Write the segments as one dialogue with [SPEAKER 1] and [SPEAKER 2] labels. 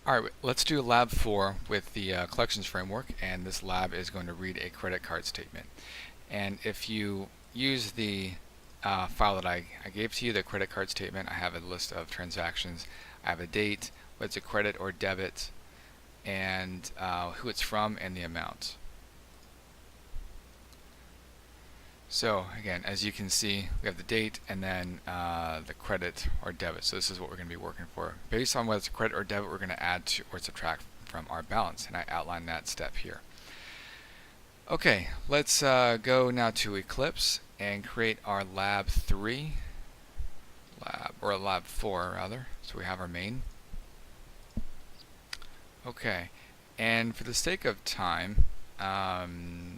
[SPEAKER 1] All right, let's do lab 4 with the collections framework, and this lab is going to read a credit card statement. And if you use the file that I gave to you, the credit card statement, I have a list of transactions. I have a date, whether it's a credit or debit, and who it's from, and the amount. So again, as you can see, we have the date and then the credit or debit. So this is what we're going to be working for. Based on whether it's a credit or debit, we're going to add to or subtract from our balance, and I outline that step here. Okay, let's go now to Eclipse and create our lab 3, or lab 4 rather. So we have our main. Okay, and for the sake of time,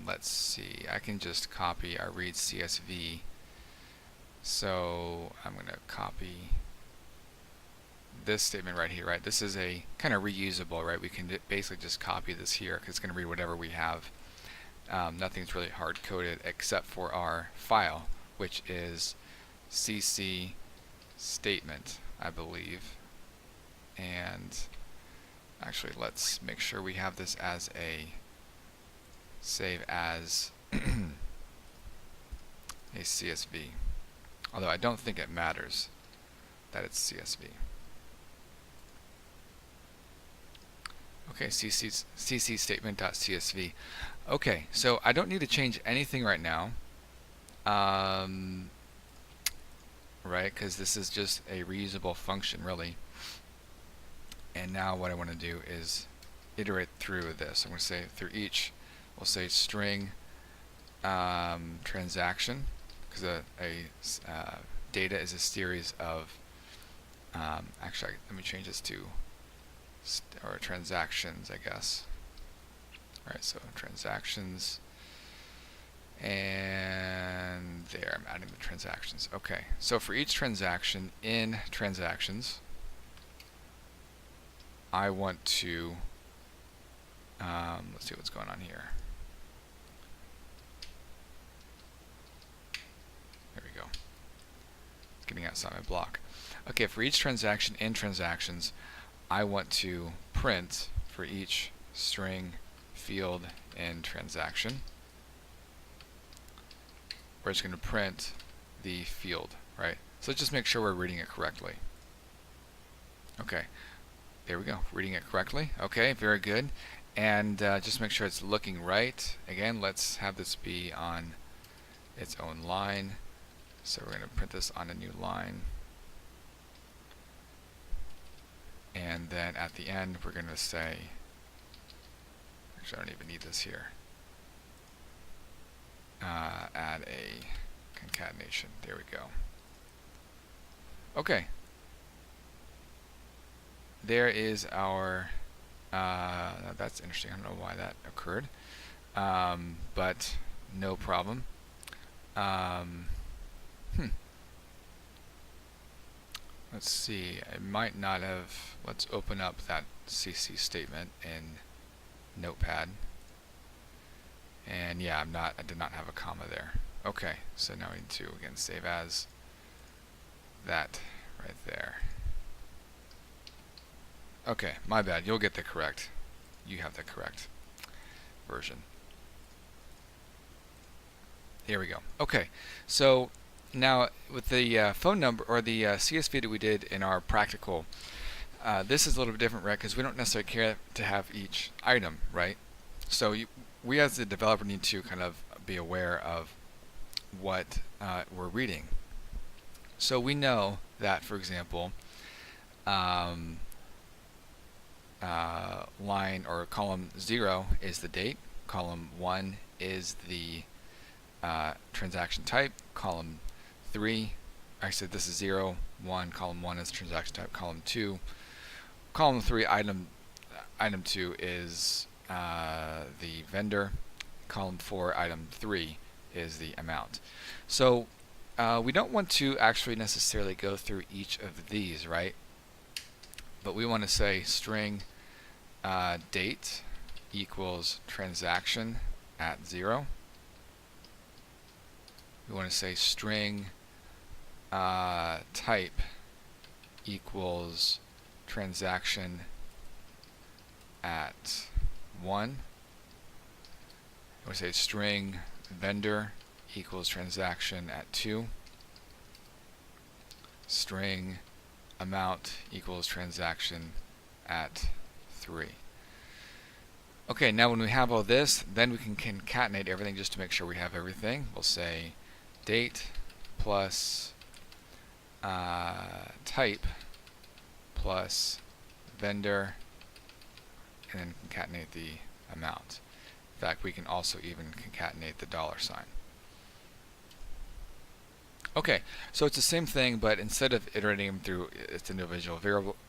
[SPEAKER 1] let's see, I can just copy our read CSV. So I'm going to copy this statement right here, right? This is a kind of reusable, right? We can basically just copy this here because it's going to read whatever we have. Nothing's really hard coded except for our file, which is CC statement, I believe. And actually, let's make sure we have this as a save as a CSV. Although I don't think it matters that it's CSV. Okay, cc statement.csv. Okay, so I don't need to change anything right now, right? Because this is just a reusable function, really. And now what I want to do is iterate through this. I'm going to say through each, we'll say string transaction, because data is a series of, actually, let me change this to or transactions, I guess. Alright, so transactions, and there, I'm adding the transactions. Okay, so for each transaction in transactions, I want to, let's see what's going on here. There we go. It's getting outside my block. Okay, for each transaction in transactions, I want to print for each string field in transaction. We're just going to print the field, right? So let's just make sure we're reading it correctly. Okay, there we go, reading it correctly. Okay, very good. And just make sure it's looking right. Again, let's have this be on its own line. So we're going to print this on a new line. And then at the end, we're going to say, actually I don't even need this here, add a concatenation. There we go. Okay. There is our, that's interesting, I don't know why that occurred, but no problem. Let's see, I might not have, let's open up that CC statement in Notepad. And yeah, I did not have a comma there. Okay, so now we need to, again, save as that right there. Okay, my bad, you'll get the correct, you have the correct version. Here we go. Okay, so now with the phone number or the CSV that we did in our practical, this is a little bit different, right? Because we don't necessarily care to have each item, right? So we as the developer need to kind of be aware of what we're reading. So we know that, for example, line or column 0 is the date, column 1 is the transaction type, column 3, I said this is 0, 1, column 1 is transaction type, column 3, item 2 is the vendor, column 4, item 3 is the amount. So we don't want to actually necessarily go through each of these, right? But we want to say string date equals transaction at 0. We want to say string type equals transaction at 1. We say string vendor equals transaction at 2. String amount equals transaction at 3. Okay, now when we have all this, then we can concatenate everything just to make sure we have everything. We'll say date plus type plus vendor, and then concatenate the amount. In fact, we can also even concatenate the $sign. Okay, so it's the same thing, but instead of iterating them through its individual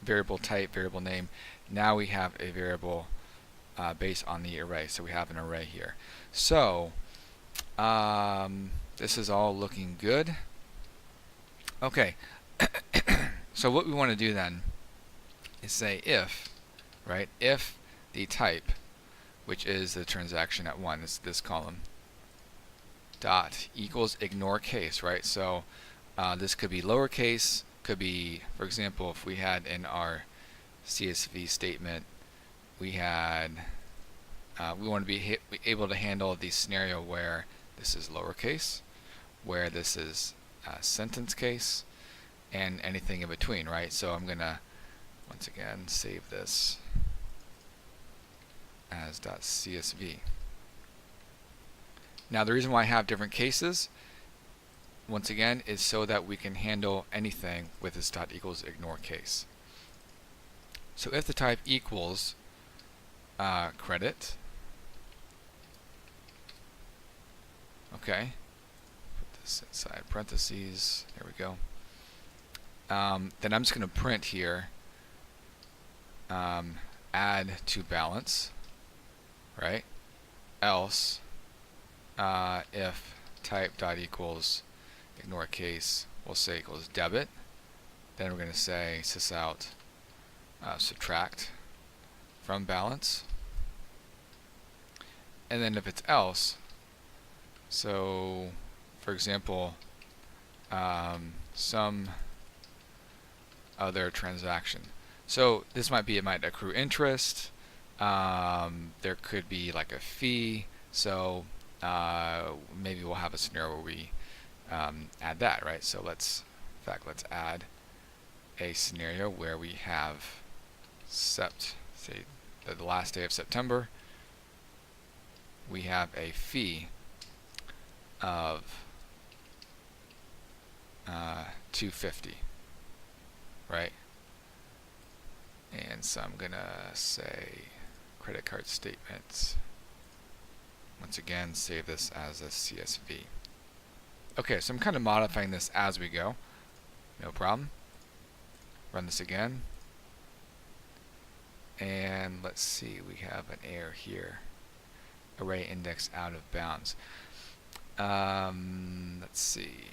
[SPEAKER 1] variable type, variable name, now we have a variable based on the array. So we have an array here. So this is all looking good. Okay, so what we want to do then is say if, right? If the type, which is the transaction at 1, this column, dot equals ignore case, right? So this could be lowercase, could be, for example, if we had in our CSV statement, we had we want to be able to handle the scenario where this is lowercase, where this is sentence case, and anything in between, right? So I'm gonna once again save this as .csv. Now the reason why I have different cases, once again, is so that we can handle anything with this dot equals ignore case. So if the type equals credit, okay, put this inside parentheses, there we go, then I'm just going to print here add to balance, right? Else if type dot equals ignore case, we'll say equals debit. Then we're going to say sysout subtract from balance. And then if it's else, so for example, some other transaction. So this might be, it might accrue interest. There could be like a fee. So maybe we'll have a scenario where we add that, right? So let's add a scenario where we have say the last day of September. We have a fee of $250, right? And so I'm gonna say credit card statements. Once again, save this as a CSV. Okay, so I'm kind of modifying this as we go. No problem. Run this again. And let's see, we have an error here. Array index out of bounds. Let's see.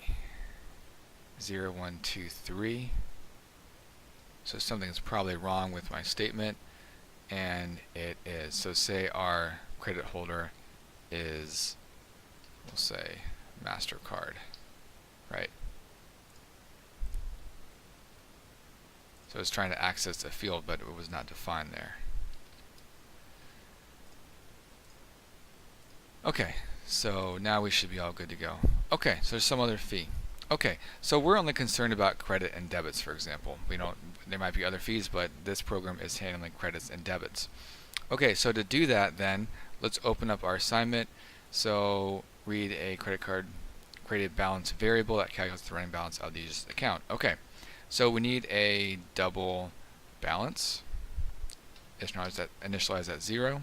[SPEAKER 1] 0, 1, 2, 3. So something's probably wrong with my statement, and it is. So say our credit holder is, we'll say, MasterCard, right? So it's trying to access a field, but it was not defined there. Okay, so now we should be all good to go. Okay, so there's some other fee. Okay, so we're only concerned about credit and debits, for example. There might be other fees, but this program is handling credits and debits. Okay, so to do that then, let's open up our assignment. So read a credit card created balance variable that calculates the running balance of the user's account. Okay, so we need a double balance. Initialize at 0.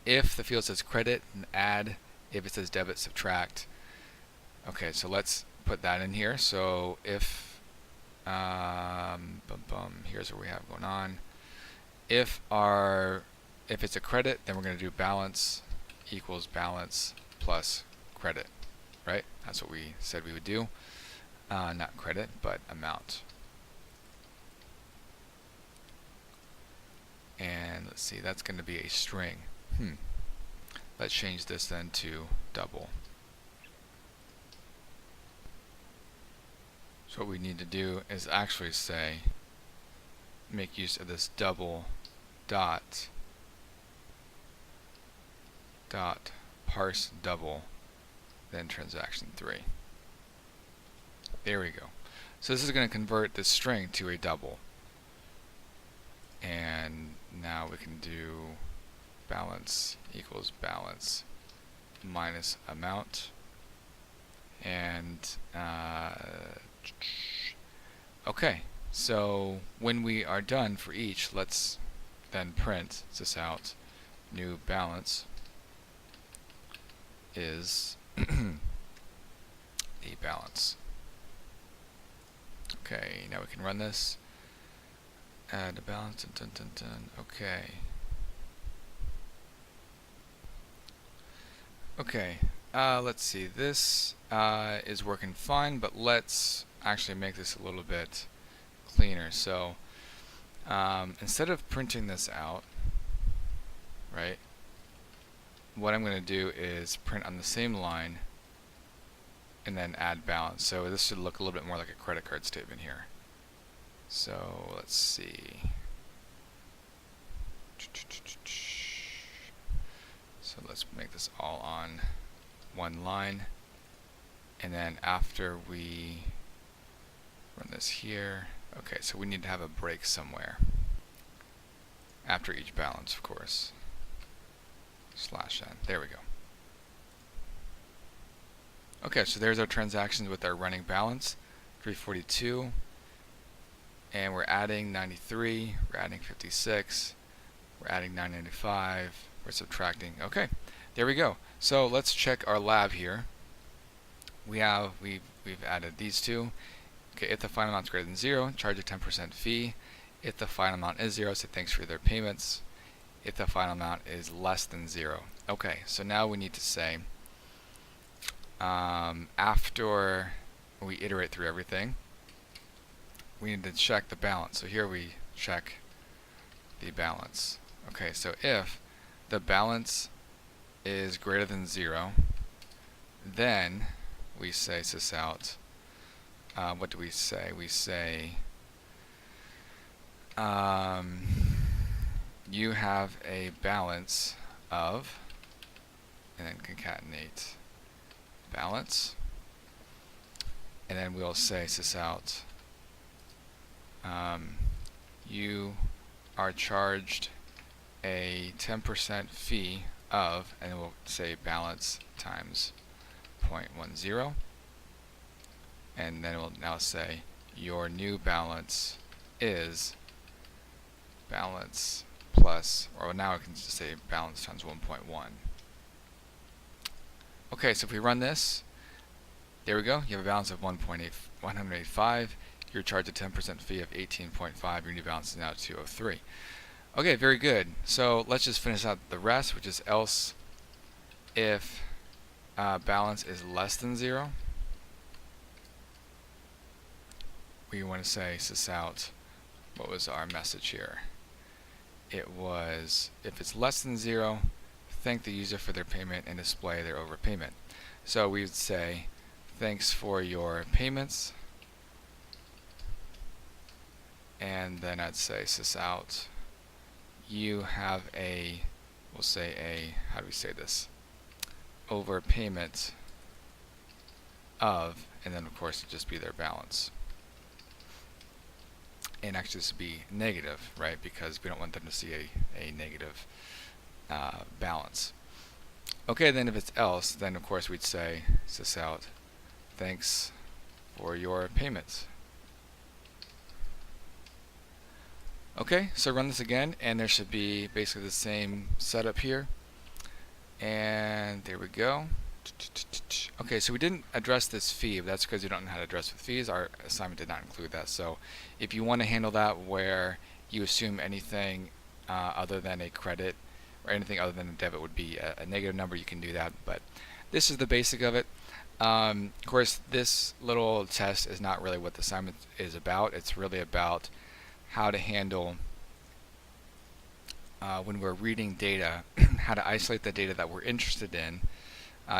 [SPEAKER 1] If the field says credit, add. If it says debit, subtract. Okay, so let's put that in here. So if here's what we have going on. If it's a credit, then we're going to do balance equals balance plus credit, right? That's what we said we would do. Not credit, but amount. And let's see, that's going to be a string. Let's change this then to double. So what we need to do is actually say, make use of this double dot parse double, then transaction 3. There we go. So this is going to convert this string to a double. And now we can do balance equals balance minus amount. And okay, so when we are done for each, let's then print this out. New balance is the balance. Okay, now we can run this. Add a balance. Dun, dun, dun, dun. Okay. Okay. Let's see. This is working fine, but let's actually make this a little bit cleaner. So instead of printing this out, right, what I'm going to do is print on the same line and then add balance. So this should look a little bit more like a credit card statement here. So let's see. So let's make this all on one line. And then after we run this here, okay, so we need to have a break somewhere. After each balance, of course. /n. There we go. Okay, so there's our transactions with our running balance, 342. And we're adding 93, we're adding 56, we're adding 995, we're subtracting. Okay, there we go. So let's check our lab here. We've added these two. Okay, if the final amount is greater than 0, charge a 10% fee. If the final amount is 0, say thanks for their payments. If the final amount is less than 0. Okay, so now we need to say, after we iterate through everything, we need to check the balance. So here we check the balance. Okay, so if the balance is greater than 0, then we say sysout. What do we say? We say you have a balance of, and then concatenate balance, and then we'll say sysout. You are charged a 10% fee of, and we'll say balance times 0.10, and then we'll now say your new balance is balance plus, or now I can just say balance times 1.1. Okay, so if we run this, there we go. You have a balance of 185. You're charged a 10% fee of 18.5. Your new balance is now 203. Okay, very good. So let's just finish out the rest, which is else if balance is less than 0. We want to say sysout. What was our message here? It was, if it's less than 0, thank the user for their payment and display their overpayment. So we would say, thanks for your payments. And then I'd say sysout. You have a, we'll say a, how do we say this? Overpayment of, and then of course it'd just be their balance. And actually this would be negative, right? Because we don't want them to see a negative balance. Okay, then if it's else, then of course we'd say sysout, thanks for your payments. Okay, so run this again, and there should be basically the same setup here. And there we go. Okay, so we didn't address this fee, but that's because you don't know how to address with fees. Our assignment did not include that. So if you want to handle that where you assume anything other than a credit or anything other than a debit would be a negative number, you can do that. But this is the basic of it. Of course, this little test is not really what the assignment is about. It's really about how to handle when we're reading data, how to isolate the data that we're interested in.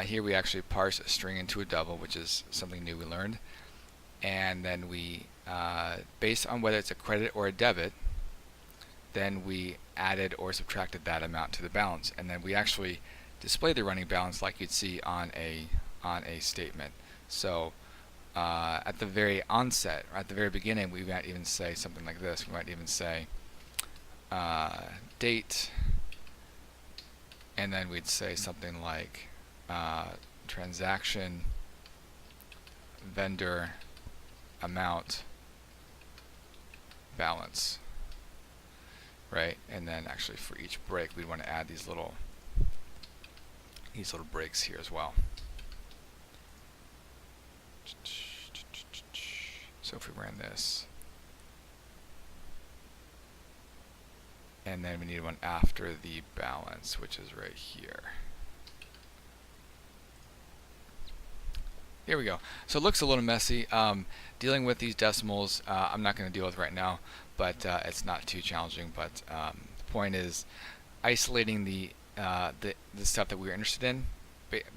[SPEAKER 1] Here we actually parse a string into a double, which is something new we learned. And then we, based on whether it's a credit or a debit, then we added or subtracted that amount to the balance, and then we actually display the running balance like you'd see on a statement. So at the very onset, or at the very beginning, we might even say something like this. We might even say date, and then we'd say something like transaction vendor amount balance, right? And then actually for each break, we'd want to add these little breaks here as well. So if we ran this, and then we need one after the balance, which is right here. Here we go. So it looks a little messy. Dealing with these decimals, I'm not going to deal with right now, but it's not too challenging. But the point is isolating the stuff that we're interested in.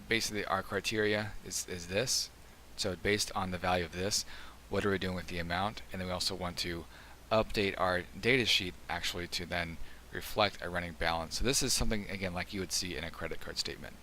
[SPEAKER 1] Basically, our criteria is this. So based on the value of this, what are we doing with the amount? And then we also want to update our data sheet actually to then reflect a running balance. So this is something, again, like you would see in a credit card statement.